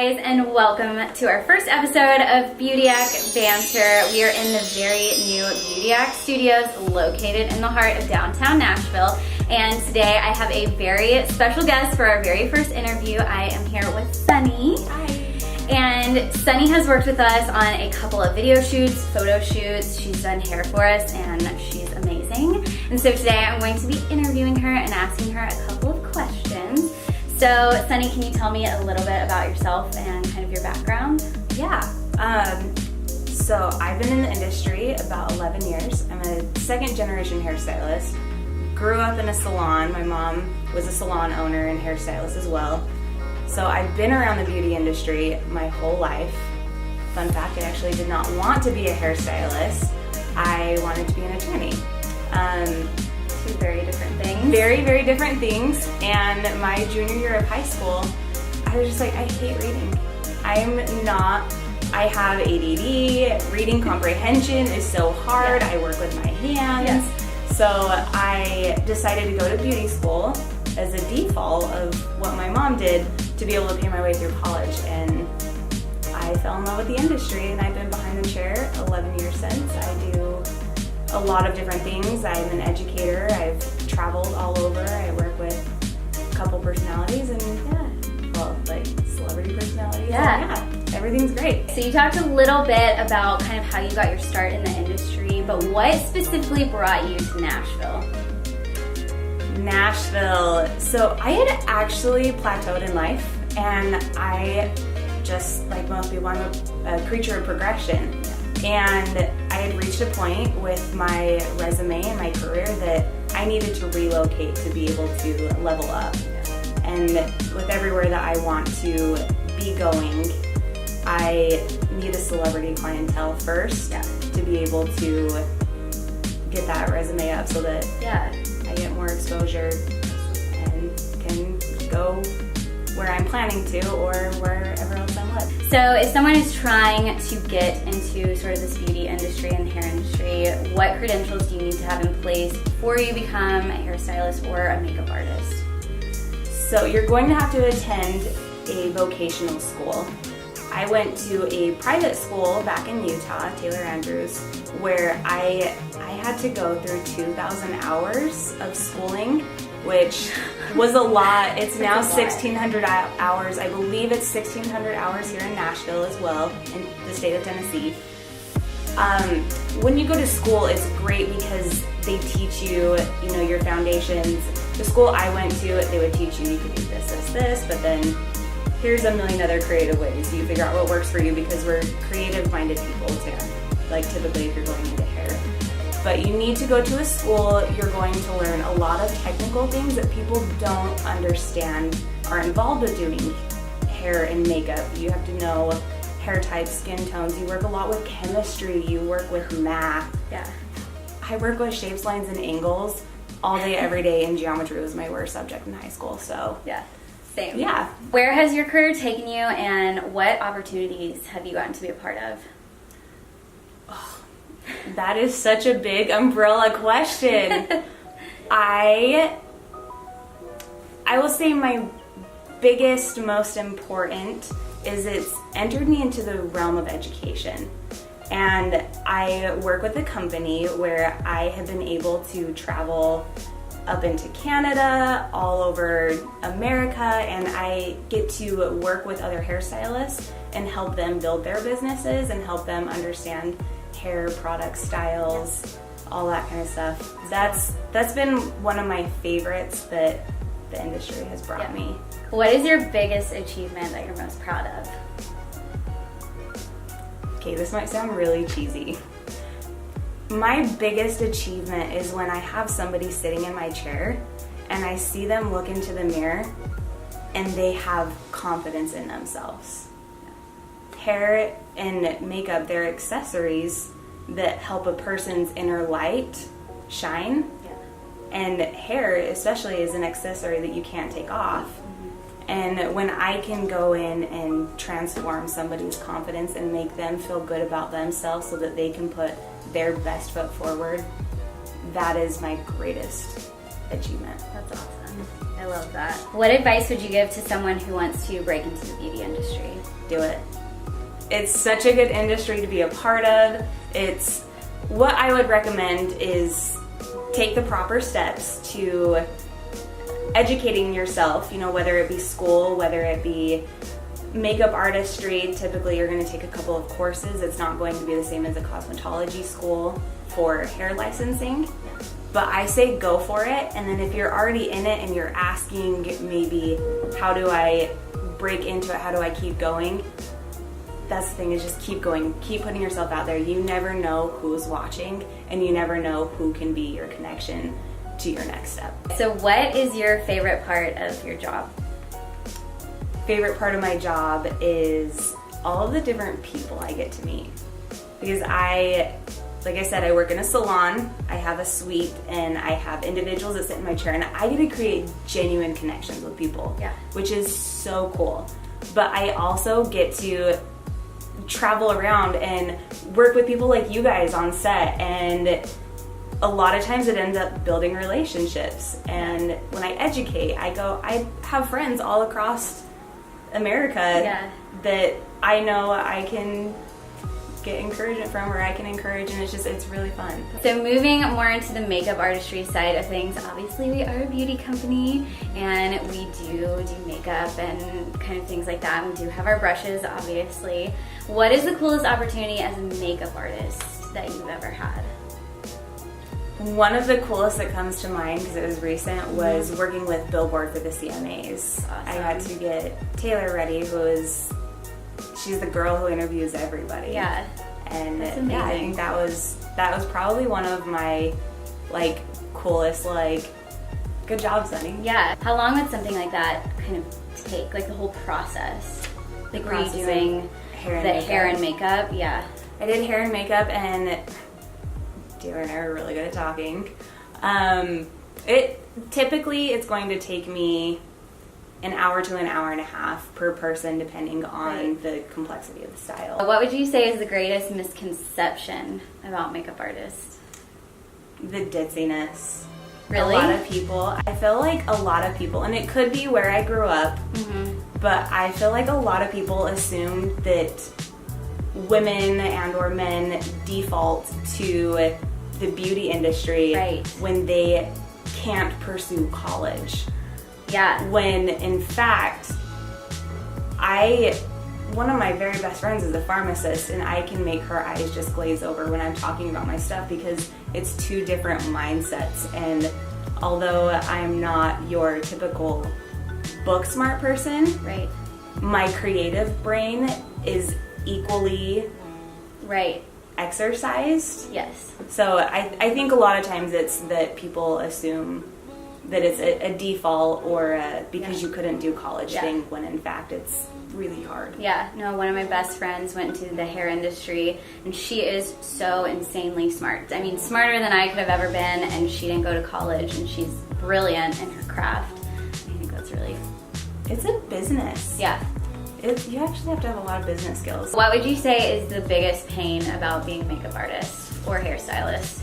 guys, and welcome to our first episode of Beautiac Banter. We are in the very new Beautiac Studios located in the heart of downtown Nashville. And today I have a very special guest for our very first interview. I am here with Sunnie. Hi. And Sunnie has worked with us on a couple of video shoots, photo shoots. She's done hair for us and she's amazing. And so today I'm going to be interviewing her and asking her a couple of questions. So Sunnie, can you tell me a little bit about yourself and kind of your background? Yeah. So I've been in the industry about 11 years. I'm a second generation hairstylist. Grew up in a salon. My mom was a salon owner and hairstylist as well. So I've been around the beauty industry my whole life. Fun fact, I actually did not want to be a hairstylist. I wanted to be an attorney. Two very different things. Very, very different things. And my junior year of high school, I was just like, I hate reading. I have ADD. Reading comprehension is so hard. Yeah. I work with my hands. Yes. So I decided to go to beauty school as a default of what my mom did to be able to pay my way through college. And I fell in love with the industry, and I've been behind the chair 11 years since. I do a lot of different things. I'm an educator. I've traveled all over. I work with a couple personalities and like celebrity personalities. Yeah. And everything's great. So you talked a little bit about kind of how you got your start in the industry, but what specifically brought you to Nashville? Nashville. So I had actually plateaued in life, and I just, like most people, I'm a creature of progression. And I had reached a point with my resume and my career that I needed to relocate to be able to level up. And with everywhere that I want to be going, I need a celebrity clientele first to be able to get that resume up so that I get more exposure and can go where I'm planning to or wherever else I live. So if someone is trying to get into sort of this beauty industry and hair industry, what credentials do you need to have in place before you become a hairstylist or a makeup artist? So you're going to have to attend a vocational school. I went to a private school back in Utah, Taylor Andrews, where I had to go through 2,000 hours of schooling, which was a lot. It's now 1,600 hours. I believe it's 1,600 hours here in Nashville as well, in the state of Tennessee. When you go to school, it's great because they teach you, your foundations. The school I went to, they would teach you could do this, but then here's a million other creative ways. You figure out what works for you because we're creative-minded people too. Like typically if you're going into hair. But you need to go to a school. You're going to learn a lot of technical things that people don't understand are involved with doing hair and makeup. You have to know hair types, skin tones. You work a lot with chemistry. You work with math. Yeah. I work with shapes, lines, and angles all day, every day, and geometry was my worst subject in high school. So yeah. Same. Yeah. Where has your career taken you, and what opportunities have you gotten to be a part of? Oh, that is such a big umbrella question. I will say my biggest, most important is it's entered me into the realm of education. And I work with a company where I have been able to travel up into Canada, all over America, and I get to work with other hairstylists and help them build their businesses and help them understand hair product styles, all that kind of stuff. That's been one of my favorites that the industry has brought me. What is your biggest achievement that you're most proud of? Okay, this might sound really cheesy. My biggest achievement is when I have somebody sitting in my chair and I see them look into the mirror and they have confidence in themselves. Hair and makeup, they're accessories that help a person's inner light shine. And hair especially is an accessory that you can't take off. And when I can go in and transform somebody's confidence and make them feel good about themselves so that they can put their best foot forward, that is my greatest achievement. That's awesome. I love that. What advice would you give to someone who wants to break into the beauty industry? Do it. It's such a good industry to be a part of. What I would recommend is take the proper steps to educating yourself, whether it be school, whether it be makeup artistry. Typically you're going to take a couple of courses. It's not going to be the same as a cosmetology school for hair licensing. But I say go for it, and then if you're already in it and you're asking maybe how do I break into it, how do I keep going, that's the thing, is just keep going, keep putting yourself out there. You never know who's watching, and you never know who can be your connection to your next step. So what is your favorite part of your job? Favorite part of my job is all of the different people I get to meet. Because like I said, I work in a salon, I have a suite, and I have individuals that sit in my chair, and I get to create genuine connections with people, which is so cool. But I also get to travel around and work with people like you guys on set, and a lot of times it ends up building relationships. And when I educate, I have friends all across America that I know I can get encouragement from, or I can encourage, and it's really fun. So moving more into the makeup artistry side of things, obviously we are a beauty company and we do makeup and kind of things like that. And we do have our brushes, obviously. What is the coolest opportunity as a makeup artist that you've ever had? One of the coolest that comes to mind, because it was recent, was working with Billboard for the CMAs. Awesome. I got to get Taylor ready, she's the girl who interviews everybody. Yeah. And that's amazing. I think that was probably one of my coolest good job, Sunnie. Yeah. How long would something like that kind of take? Like the whole process? Like were you doing hair and makeup? Yeah. I did hair and makeup, and Taylor and I are really good at talking. Typically it's going to take me an hour to an hour and a half per person, depending on the complexity of the style. What would you say is the greatest misconception about makeup artists? The ditziness. Really? I feel like a lot of people, and it could be where I grew up, but I feel like a lot of people assume that women and or men default to the beauty industry when they can't pursue college. Yeah. When in fact, one of my very best friends is a pharmacist, and I can make her eyes just glaze over when I'm talking about my stuff, because it's two different mindsets. And although I'm not your typical book smart person, my creative brain is equally exercised. Yes. So I think a lot of times it's that people assume that it's a default or because you couldn't do college thing, when in fact it's really hard. Yeah, no, one of my best friends went into the hair industry, and she is so insanely smart. I mean, smarter than I could have ever been, and she didn't go to college, and she's brilliant in her craft. I think that's really... It's a business. Yeah. You actually have to have a lot of business skills. What would you say is the biggest pain about being a makeup artist or hairstylist?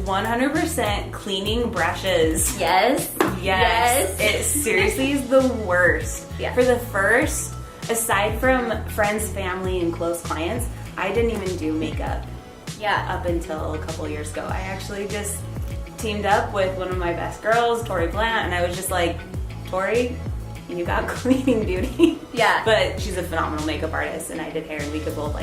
100% cleaning brushes. Yes. It seriously is the worst. Yeah. For the first, aside from friends, family, and close clients, I didn't even do makeup. Yeah. Up until a couple years ago. I actually just teamed up with one of my best girls, Tori Blant, and I was just like, Tori, you got cleaning duty. Yeah. But she's a phenomenal makeup artist, and I did hair, and we could both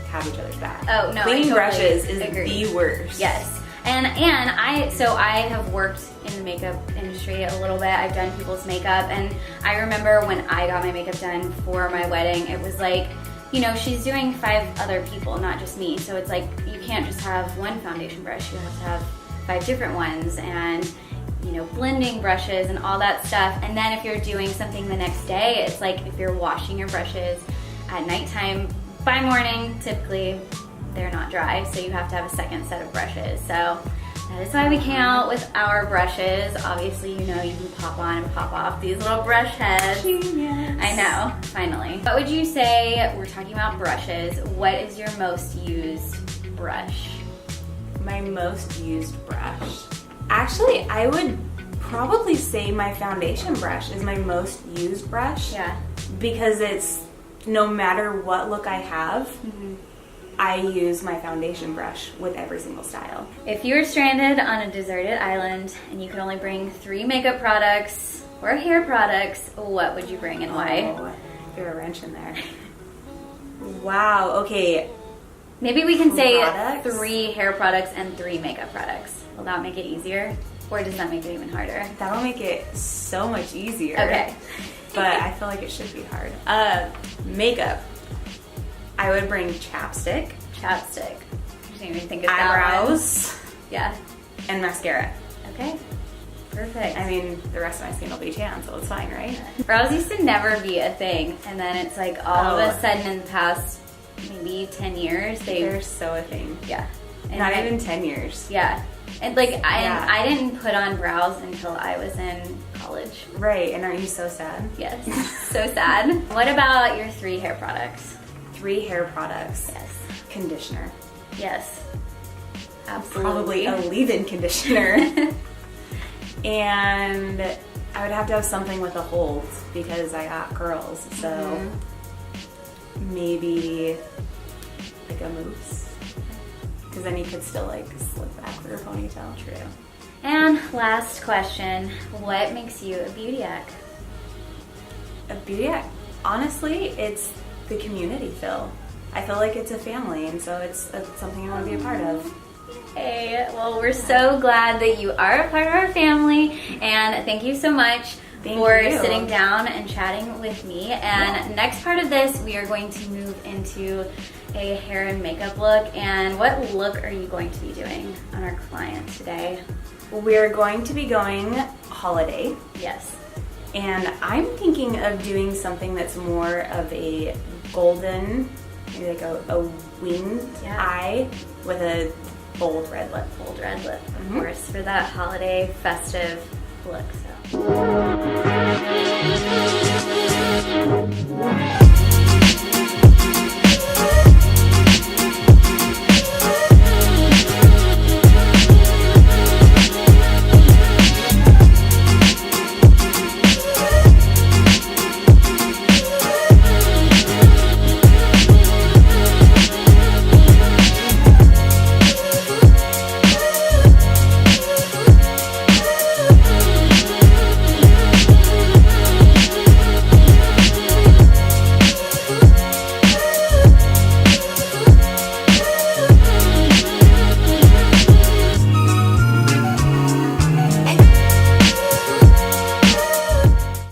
have each other's back. Oh no, cleaning I totally brushes is agree. The worst. Yes. And I have worked in the makeup industry a little bit. I've done people's makeup, and I remember when I got my makeup done for my wedding, it was like, she's doing 5 other people, not just me. So it's like, you can't just have one foundation brush, you have to have 5 different ones, and blending brushes and all that stuff. And then if you're doing something the next day, it's like if you're washing your brushes at nighttime, by morning, typically, they're not dry, so you have to have a second set of brushes. So that is why we came out with our brushes. Obviously, you can pop on and pop off these little brush heads. Genius. I know, finally. What would you say, we're talking about brushes, what is your most used brush? My most used brush. Actually, I would probably say my foundation brush is my most used brush. Yeah. Because it's, no matter what look I have, I use my foundation brush with every single style. If you were stranded on a deserted island and you could only bring 3 makeup products or hair products, what would you bring and why? Oh, threw a wrench in there. Wow, okay. Maybe we can say Products? 3 hair products and 3 makeup products. Will that make it easier? Or does that make it even harder? That'll make it so much easier. Okay. But I feel like it should be hard. Makeup. I would bring chapstick. Chapstick. I didn't even think of that one. Eyebrows. Yeah. And mascara. Okay. Perfect. I mean, the rest of my skin will be tan, so it's fine, right? Brows used to never be a thing, and then it's like all of a sudden in the past maybe 10 years, They're so a thing. Yeah. And Not even 10 years. Yeah. And like, I didn't put on brows until I was in college. Right, and aren't you so sad? Yes. So sad. What about your 3 hair products? 3 hair products. Yes. Conditioner. Yes. Absolutely. Probably a leave-in conditioner. And I would have to have something with a hold because I got curls, so maybe like a mousse. Because then you could still like slip back with your ponytail. True. And last question, what makes you a Beautiac? A Beautiac, honestly, it's the community feel. I feel like it's a family, and so it's something I want to be a part of. Hey, well, we're so glad that you are a part of our family, and thank you so much for sitting down and chatting with me. And next part of this, we are going to move into a hair and makeup look. And what look are you going to be doing on our client today? We're going to be going holiday. Yes. And I'm thinking of doing something that's more of a golden, maybe like a winged eye with a bold red lip. Bold red lip, of course, for that holiday festive look. So.